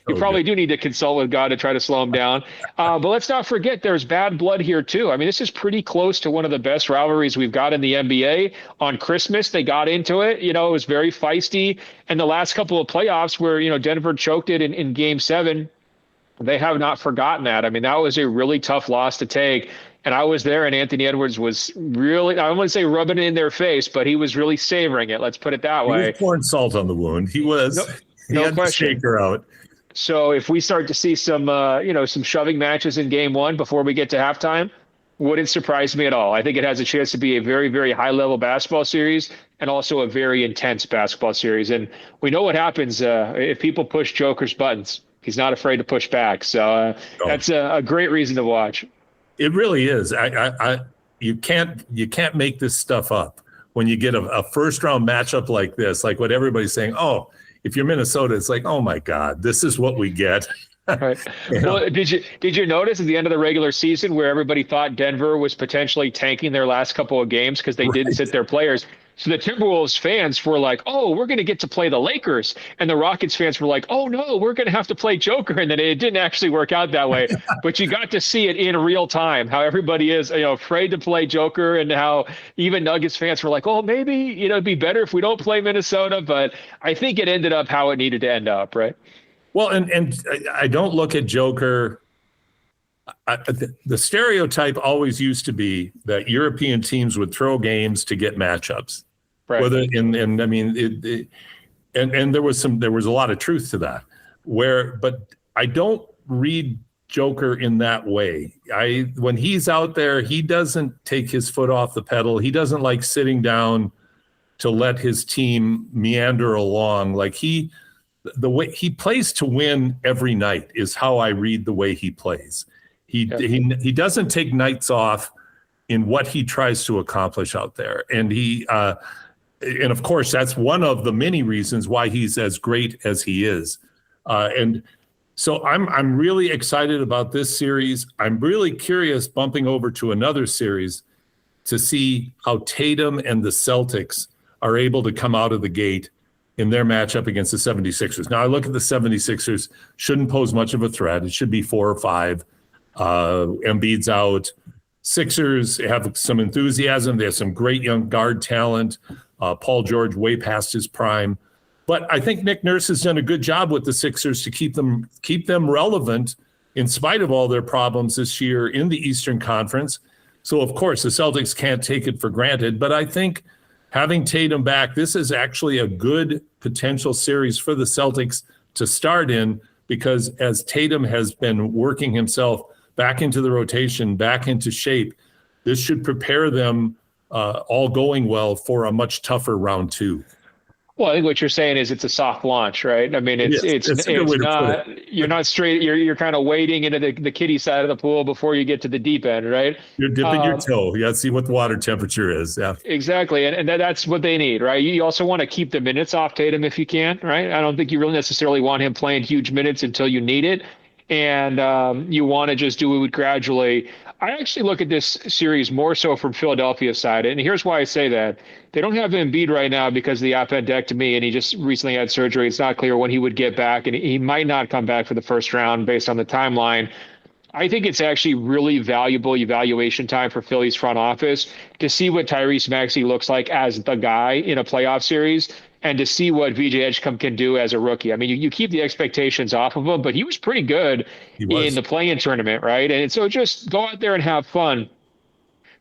S2: You probably do need to consult with God to try to slow him down. But let's not forget there's bad blood here too. I mean, this is pretty close to one of the best rivalries we've got in the NBA. On Christmas, they got into it. It was very feisty. And the last couple of playoffs where, Denver choked it in Game 7, they have not forgotten that. I mean, that was a really tough loss to take. And I was there, and Anthony Edwards was really, I don't want to say rubbing it in their face, but he was really savoring it. Let's put it that way.
S1: He was pouring salt on the wound. He was. He had question. The shaker out.
S2: So if we start to see some, some shoving matches in Game 1 before we get to halftime, wouldn't surprise me at all. I think it has a chance to be a very, very high-level basketball series and also a very intense basketball series. And we know what happens if people push Joker's buttons. He's not afraid to push back. So that's a great reason to watch. It
S1: really is. You can't make this stuff up when you get a first-round matchup like this, like what everybody's saying, if you're Minnesota, it's like, oh, my God, this is what we get.
S2: Right.
S1: You know?
S2: Well, did you notice at the end of the regular season where everybody thought Denver was potentially tanking their last couple of games because they didn't sit
S1: Right.
S2: their players? So the Timberwolves fans were like, "Oh, we're going to get to play the Lakers," and the Rockets fans were like, "Oh no, we're going to have to play Joker." And then it didn't actually work out that way. But you got to see it in real time how everybody is, afraid to play Joker, and how even Nuggets fans were like, "Oh, maybe it'd be better if we don't play Minnesota." But I think it ended up how it needed to end up, right?
S1: Well, and I don't look at Joker. The stereotype always used to be that European teams would throw games to get matchups.
S2: Right.
S1: Whether and I mean and there was a lot of truth to that. But I don't read Joker in that way. When he's out there, he doesn't take his foot off the pedal. He doesn't like sitting down to let his team meander along. Like the way he plays to win every night is how I read the way he plays. He doesn't take nights off in what he tries to accomplish out there. And of course, that's one of the many reasons why he's as great as he is. And so I'm really excited about this series. I'm really curious, bumping over to another series, to see how Tatum and the Celtics are able to come out of the gate in their matchup against the 76ers. Now, I look at the 76ers, shouldn't pose much of a threat. It should be 4 or 5. Embiid's out. Sixers have some enthusiasm. They have some great young guard talent. Paul George way past his prime. But I think Nick Nurse has done a good job with the Sixers to keep them relevant in spite of all their problems this year in the Eastern Conference. So, of course, the Celtics can't take it for granted. But I think having Tatum back, this is actually a good potential series for the Celtics to start in, because as Tatum has been working himself back into the rotation, back into shape, this should prepare them, all going well, for a much tougher round 2.
S2: Well, I think what you're saying is it's a soft launch, right? I mean,
S1: Yes, that's a good way to put it.
S2: you're not straight. You're kind of wading into the kiddie side of the pool before you get to the deep end, right?
S1: You're dipping your toe. You got to see what the water temperature is. Yeah.
S2: Exactly, and that's what they need, right? You also want to keep the minutes off Tatum if you can, right? I don't think you really necessarily want him playing huge minutes until you need it, and you want to just do it gradually. I actually look at this series more so from Philadelphia's side, and here's why I say that. They don't have Embiid right now because of the appendectomy, and he just recently had surgery. It's not clear when he would get back, and he might not come back for the first round based on the timeline. I think it's actually really valuable evaluation time for Philly's front office to see what Tyrese Maxey looks like as the guy in a playoff series, and to see what VJ Edgecombe can do as a rookie. I mean, you keep the expectations off of him, but he was pretty good in the play-in tournament, right? And so just go out there and have fun.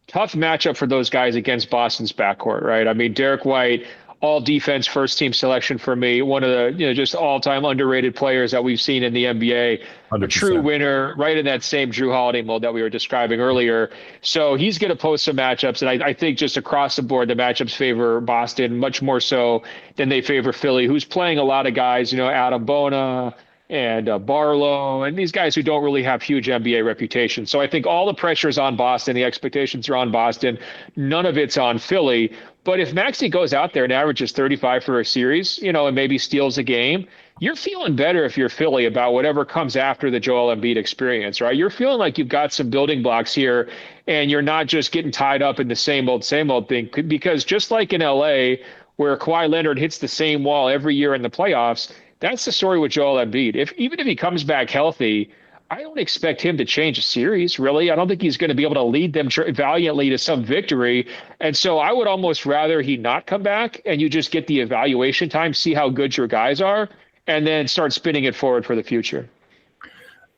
S2: Tough matchup for those guys against Boston's backcourt, right? I mean, Derek White, all defense first team selection for me, one of the just all-time underrated players that we've seen in the NBA.
S1: 100%.
S2: A true winner, right in that same Drew Holiday mold that we were describing earlier. So he's going to post some matchups, and I think just across the board the matchups favor Boston much more so than they favor Philly, who's playing a lot of guys, Adam Bona and Barlow, and these guys who don't really have huge NBA reputations. So I think all the pressure is on Boston. The expectations are on Boston. None of it's on Philly. But if Maxey goes out there and averages 35 for a series, and maybe steals a game, you're feeling better if you're Philly about whatever comes after the Joel Embiid experience, right? You're feeling like you've got some building blocks here, and you're not just getting tied up in the same old thing. Because just like in LA, where Kawhi Leonard hits the same wall every year in the playoffs, that's the story with Joel Embiid. Even if he comes back healthy, I don't expect him to change a series, really. I don't think he's going to be able to lead them valiantly to some victory. And so I would almost rather he not come back and you just get the evaluation time, see how good your guys are, and then start spinning it forward for the future.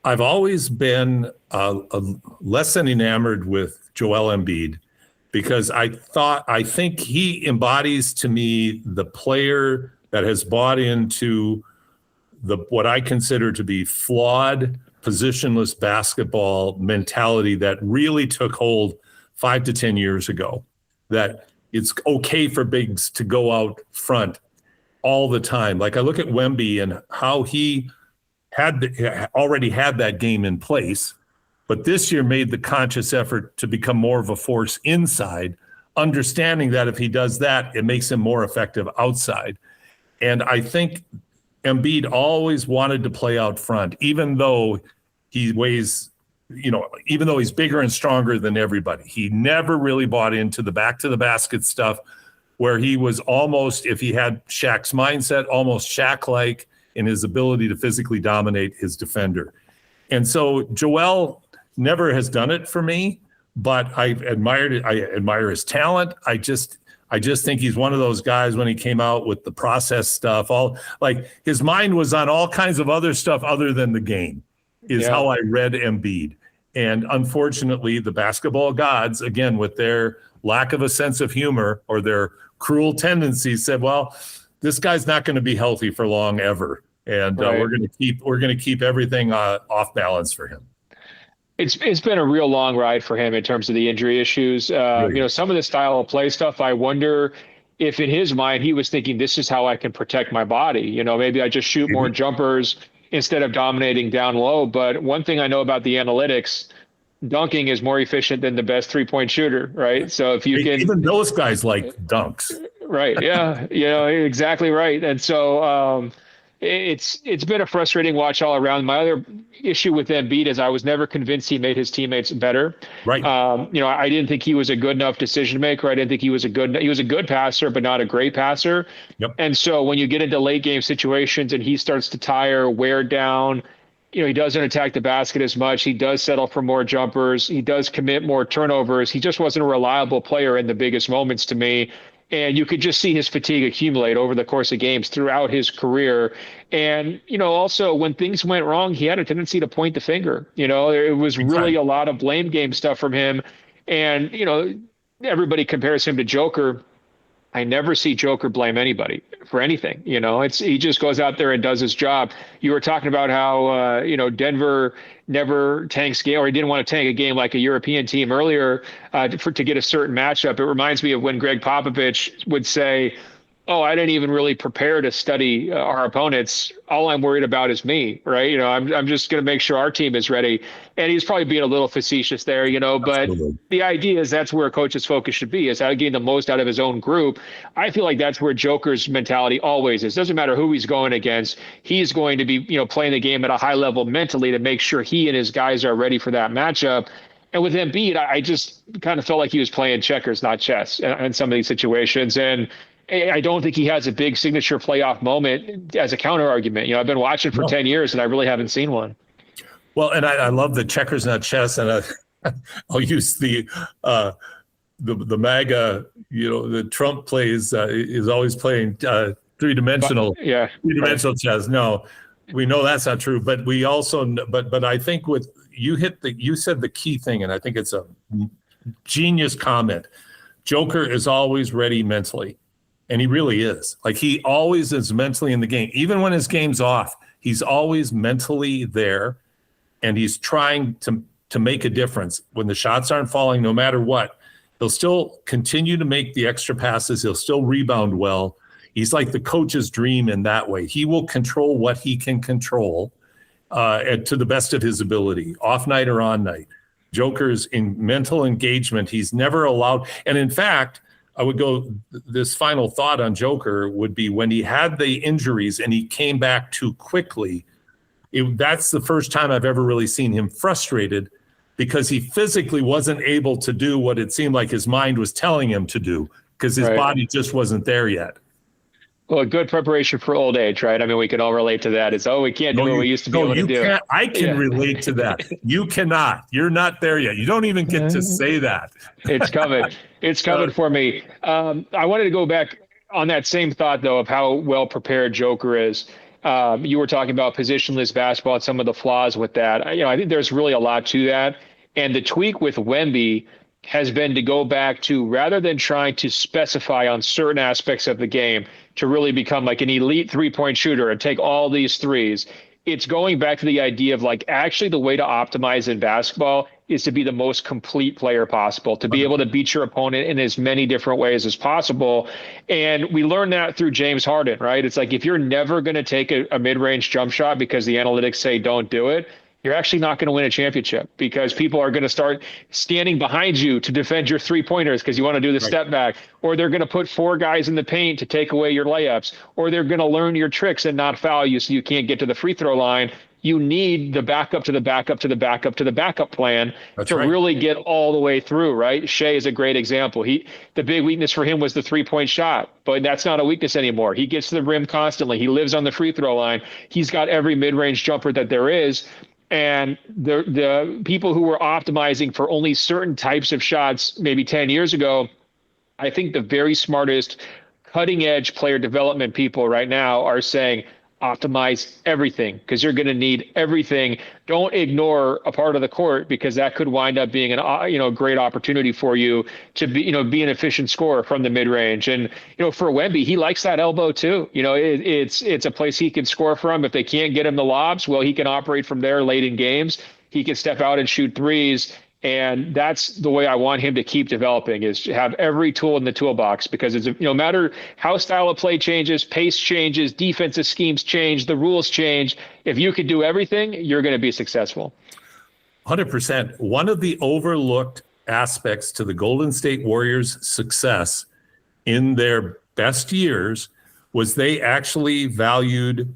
S1: I've always been less than enamored with Joel Embiid, because I think he embodies to me the player that has bought into what I consider to be flawed positionless basketball mentality that really took hold 5 to 10 years ago, that it's okay for bigs to go out front all the time. Like I look at Wemby and how he already had that game in place, but this year made the conscious effort to become more of a force inside, understanding that if he does that, it makes him more effective outside. And I think Embiid always wanted to play out front, even though he weighs, even though he's bigger and stronger than everybody. He never really bought into the back to the basket stuff, where he was almost, if he had Shaq's mindset, almost Shaq-like in his ability to physically dominate his defender. And so Joel never has done it for me, but I've admired it. I admire his talent. I just think he's one of those guys when he came out with the process stuff, all like his mind was on all kinds of other stuff other than the game, is how I read Embiid. And unfortunately, the basketball gods, again, with their lack of a sense of humor or their cruel tendencies, said, well, this guy's not going to be healthy for long ever. And we're going to keep everything off balance for him.
S2: It's been a real long ride for him in terms of the injury issues. Some of the style of play stuff, I wonder if in his mind he was thinking, this is how I can protect my body. Maybe I just shoot more jumpers instead of dominating down low. But one thing I know about the analytics, dunking is more efficient than the best 3-point shooter, right? So if you can,
S1: even those guys like dunks,
S2: right? Yeah, exactly right. And so it's been a frustrating watch all around. My other issue with Embiid is I was never convinced he made his teammates better.
S1: Right.
S2: I didn't think he was a good enough decision maker. I didn't think he was a good passer, but not a great passer.
S1: Yep.
S2: And so when you get into late game situations and he starts to tire, wear down, he doesn't attack the basket as much. He does settle for more jumpers. He does commit more turnovers. He just wasn't a reliable player in the biggest moments to me. And you could just see his fatigue accumulate over the course of games throughout his career. And, also when things went wrong, he had a tendency to point the finger. It was really a lot of blame game stuff from him. And, everybody compares him to Joker. I never see Joker blame anybody for anything. He just goes out there and does his job. You were talking about how, Denver never tanks game, or he didn't want to tank a game like a European team earlier to get a certain matchup. It reminds me of when Greg Popovich would say, oh, I didn't even really prepare to study our opponents. All I'm worried about is me, right? I'm just going to make sure our team is ready. And he's probably being a little facetious there, but
S1: Absolutely.
S2: The idea is that's where a coach's focus should be, is how to gain the most out of his own group. I feel like that's where Joker's mentality always is. Doesn't matter who he's going against. He's going to be, playing the game at a high level mentally to make sure he and his guys are ready for that matchup. And with Embiid, I just kind of felt like he was playing checkers, not chess in some of these situations. And I don't think he has a big signature playoff moment as a counter argument. I've been watching for 10 years and I really haven't seen one.
S1: Well, and I love the checkers, not chess. And I'll use the MAGA, the Trump plays is always playing three-dimensional chess. No, we know that's not true, but we also, but I think you said the key thing, and I think it's a genius comment. Joker is always ready mentally. And he really is. Like, he always is mentally in the game. Even when his game's off, he's always mentally there, and he's trying to make a difference. When the shots aren't falling, no matter what, he'll still continue to make the extra passes. He'll still rebound well. He's like the coach's dream in that way. He will control what he can control to the best of his ability, off night or on night. Joker's in mental engagement. He's never allowed. And in fact, I would go, this final thought on Joker would be when he had the injuries and he came back too quickly, that's the first time I've ever really seen him frustrated, because he physically wasn't able to do what it seemed like his mind was telling him to do, because his body just wasn't there yet.
S2: Well, a good preparation for old age, right? I mean, we can all relate to that. It's, we can't do what we used to be able to do.
S1: I can relate to that. You cannot. You're not there yet. You don't even get to say that.
S2: It's coming. It's coming for me. I wanted to go back on that same thought, though, of how well prepared Joker is. You were talking about positionless basketball and some of the flaws with that. I think there's really a lot to that. And the tweak with Wemby has been to go back to, rather than trying to specify on certain aspects of the game, to really become like an elite 3-point shooter and take all these threes. It's going back to the idea of, like, actually the way to optimize in basketball is to be the most complete player possible, to be able to beat your opponent in as many different ways as possible. And we learned that through James Harden, right? It's like, if you're never going to take a mid-range jump shot because the analytics say don't do it, you're actually not going to win a championship because people are going to start standing behind you to defend your 3-pointers because you want to do the step back, or they're going to put 4 guys in the paint to take away your layups, or they're going to learn your tricks and not foul you so you can't get to the free throw line. You need the backup to the backup to the backup to the backup plan to really get all the way through, right? Shea is a great example. The big weakness for him was the 3-point shot, but that's not a weakness anymore. He gets to the rim constantly. He lives on the free throw line. He's got every mid-range jumper that there is. And the people who were optimizing for only certain types of shots maybe 10 years ago, I think the very smartest cutting edge player development people right now are saying, optimize everything because you're going to need everything. Don't ignore a part of the court because that could wind up being a great opportunity for you to be an efficient scorer from the mid range. And for Wemby, he likes that elbow too. It's a place he can score from. If they can't get him the lobs, well, he can operate from there late in games. He can step out and shoot threes. And that's the way I want him to keep developing, is to have every tool in the toolbox, because it's, no matter how style of play changes, pace changes, defensive schemes change, the rules change. If you could do everything, you're going to be successful.
S1: 100%. One of the overlooked aspects to the Golden State Warriors' success in their best years was they actually valued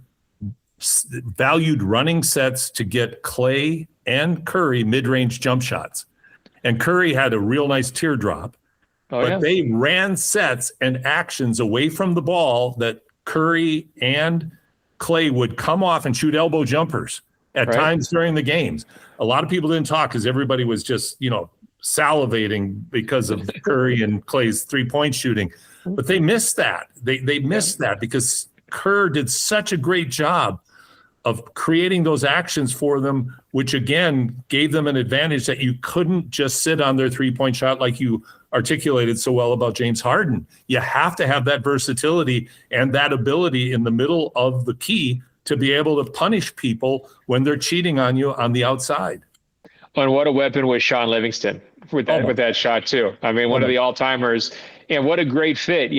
S1: running sets to get Clay and Curry mid-range jump shots. And Curry had a real nice teardrop, but they ran sets and actions away from the ball that Curry and Clay would come off and shoot elbow jumpers at times during the games. A lot of people didn't talk because everybody was just, salivating because of Curry and Clay's 3-point shooting. But they missed that. They missed that because Kerr did such a great job of creating those actions for them, which again gave them an advantage that you couldn't just sit on their 3-point shot like you articulated so well about James Harden. You have to have that versatility and that ability in the middle of the key to be able to punish people when they're cheating on you on the outside.
S2: And what a weapon was Sean Livingston with that shot too. I mean, one of the all-timers. And what a great fit.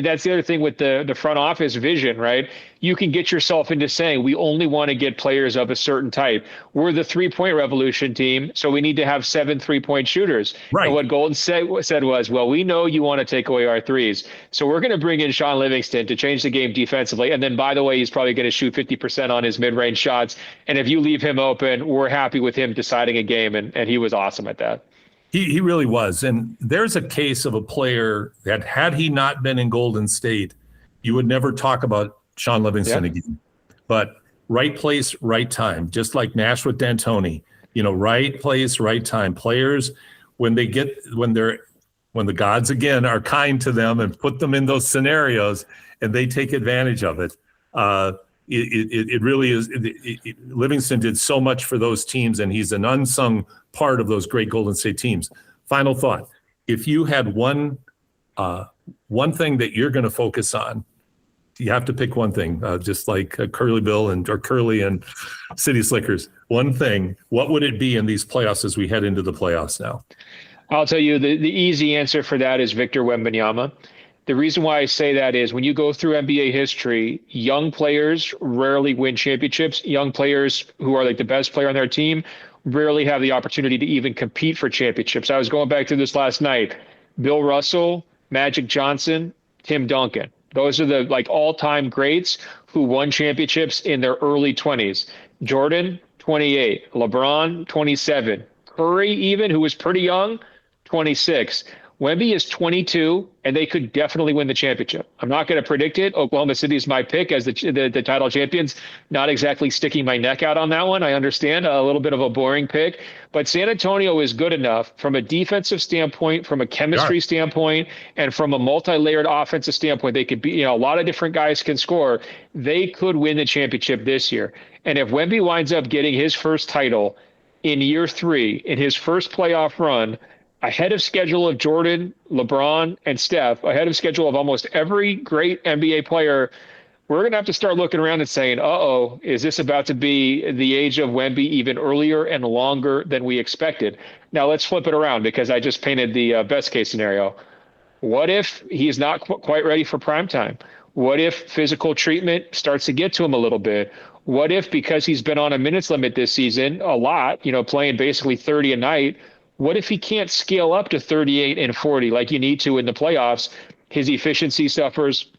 S2: That's the other thing with the front office vision, right? You can get yourself into saying, we only want to get players of a certain type. We're the 3-point revolution team, so we need to have 7 3-point shooters. Right. And what Golden said was, well, we know you want to take away our threes, so we're going to bring in Sean Livingston to change the game defensively. And then, by the way, he's probably going to shoot 50% on his mid-range shots. And if you leave him open, we're happy with him deciding a game. And he was awesome at that.
S1: He really was. And there's a case of a player that had he not been in Golden State, you would never talk about Sean Livingston again. But right place, right time, just like Nash with D'Antoni, right place, right time. Players, when the gods again are kind to them and put them in those scenarios and they take advantage of it. It really is. Livingston did so much for those teams, and he's an unsung part of those great Golden State teams. Final thought: if you had one thing that you're going to focus on, you have to pick one thing, just like Curly Bill or Curly and City Slickers. One thing. What would it be in these playoffs as we head into the playoffs now?
S2: I'll tell you the easy answer for that is Victor Wembanyama. The reason why I say that is when you go through NBA history, young players rarely win championships. Young players who are like the best player on their team rarely have the opportunity to even compete for championships. I was going back through this last night. Bill Russell, Magic Johnson, Tim Duncan. Those are the all-time greats who won championships in their early 20s. Jordan, 28. LeBron, 27. Curry, even, who was pretty young, 26. Wemby is 22, and they could definitely win the championship. I'm not going to predict it. Oklahoma City is my pick as the title champions. Not exactly sticking my neck out on that one. I understand, a little bit of a boring pick. But San Antonio is good enough from a defensive standpoint, from a chemistry standpoint, and from a multi-layered offensive standpoint. They could be, a lot of different guys can score. They could win the championship this year. And if Wemby winds up getting his first title in year 3, in his first playoff run, ahead of schedule of Jordan, LeBron, and Steph, ahead of schedule of almost every great NBA player, we're going to have to start looking around and saying, is this about to be the age of Wemby even earlier and longer than we expected? Now let's flip it around, because I just painted the best case scenario. What if he's not quite ready for prime time? What if physical treatment starts to get to him a little bit? What if, because he's been on a minutes limit this season a lot, playing basically 30 a night, what if he can't scale up to 38 and 40 like you need to in the playoffs? His efficiency suffers,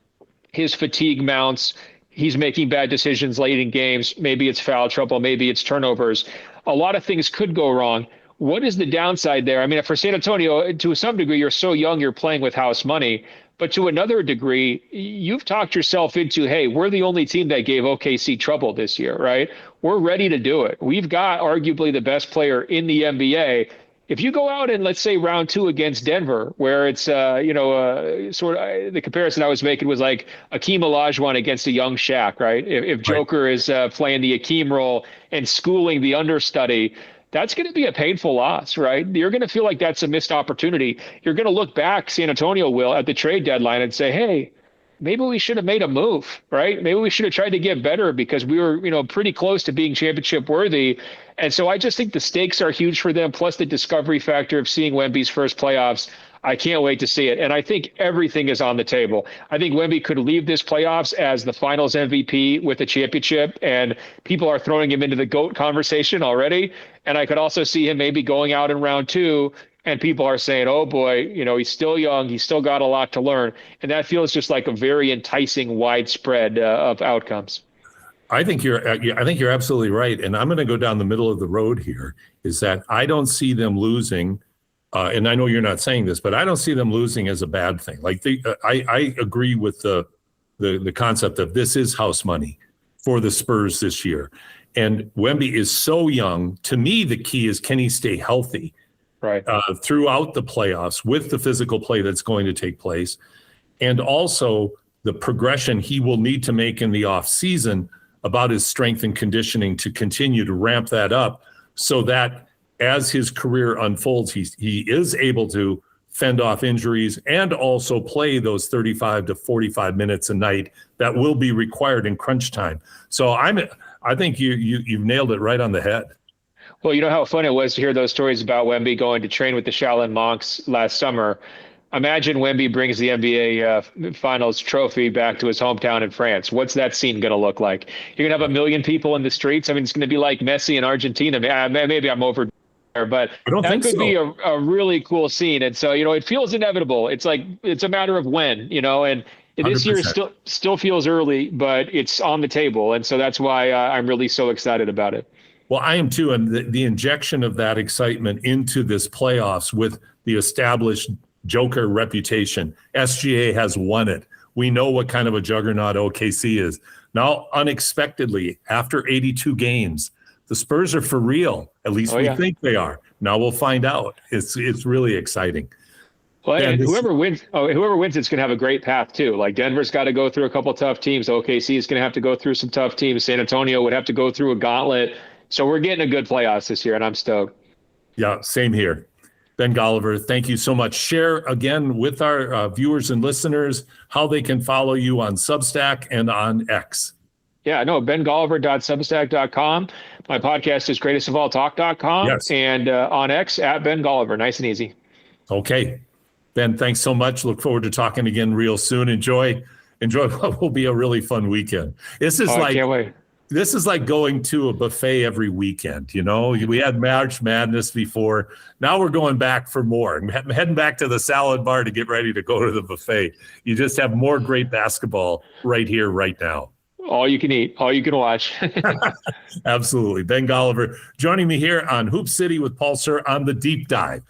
S2: his fatigue mounts, he's making bad decisions late in games. Maybe it's foul trouble, maybe it's turnovers. A lot of things could go wrong. What is the downside there? I mean, for San Antonio, to some degree, you're so young, you're playing with house money. But to another degree, you've talked yourself into, hey, we're the only team that gave OKC trouble this year, right? We're ready to do it. We've got arguably the best player in the NBA. If you go out and let's say round 2 against Denver, where it's, sort of the comparison I was making was like Akeem Olajuwon against a young Shaq, right? If Joker is playing the Akeem role and schooling the understudy, that's going to be a painful loss, right? You're going to feel like that's a missed opportunity. You're going to look back, San Antonio will, at the trade deadline and say, hey, maybe we should have made a move, right? Maybe we should have tried to get better because we were, pretty close to being championship worthy. And so I just think the stakes are huge for them, plus the discovery factor of seeing Wemby's first playoffs. I can't wait to see it. And I think everything is on the table. I think Wemby could leave this playoffs as the finals MVP with a championship, and people are throwing him into the GOAT conversation already. And I could also see him maybe going out in round 2, and people are saying, oh boy, he's still young. He's still got a lot to learn. And that feels just like a very enticing widespread of outcomes.
S1: I think you're absolutely right. And I'm going to go down the middle of the road here, is that I don't see them losing. And I know you're not saying this, but I don't see them losing as a bad thing. Like I agree with the concept of this is house money for the Spurs this year. And Wemby is so young. To me, the key is, can he stay healthy throughout the playoffs with the physical play that's going to take place? And also the progression he will need to make in the off season about his strength and conditioning to continue to ramp that up so that as his career unfolds, he is able to fend off injuries and also play those 35 to 45 minutes a night that will be required in crunch time. So I think you've nailed it right on the head.
S2: Well, you know how fun it was to hear those stories about Wemby going to train with the Shaolin monks last summer. Imagine Wemby brings the NBA Finals trophy back to his hometown in France. What's that scene going to look like? You're going to have 1 million people in the streets. I mean, it's going to be like Messi in Argentina. Maybe I'm over. But that could be a really cool scene. And so, it feels inevitable. It's like, it's a matter of when, and this 100%. Year still feels early, but it's on the table. And so that's why I'm really so excited about it.
S1: Well, I am too. And the injection of that excitement into this playoffs with the established Joker reputation, SGA has won it. We know what kind of a juggernaut OKC is. Now, unexpectedly, after 82 games, the Spurs are for real. At least we think they are. Now we'll find out. It's really exciting.
S2: Well, and whoever wins, it's going to have a great path too. Like Denver's got to go through a couple of tough teams. OKC is going to have to go through some tough teams. San Antonio would have to go through a gauntlet. So we're getting a good playoffs this year, and I'm stoked.
S1: Yeah, same here. Ben Golliver, thank you so much. Share again with our viewers and listeners how they can follow you on Substack and on X.
S2: Yeah, no, bengolliver.substack.com. My podcast is greatestofalltalk.com.
S1: Yes.
S2: And on X at Ben Golliver. Nice and easy.
S1: Okay. Ben, thanks so much. Look forward to talking again real soon. Enjoy what will be a really fun weekend. I can't wait. This is like going to a buffet every weekend. We had March Madness before. Now we're going back for more. I'm heading back to the salad bar to get ready to go to the buffet. You just have more great basketball right here, right now.
S2: All you can eat, all you can watch.
S1: Absolutely. Ben Golliver joining me here on Hoop City with Paul Sir on the Deep Dive.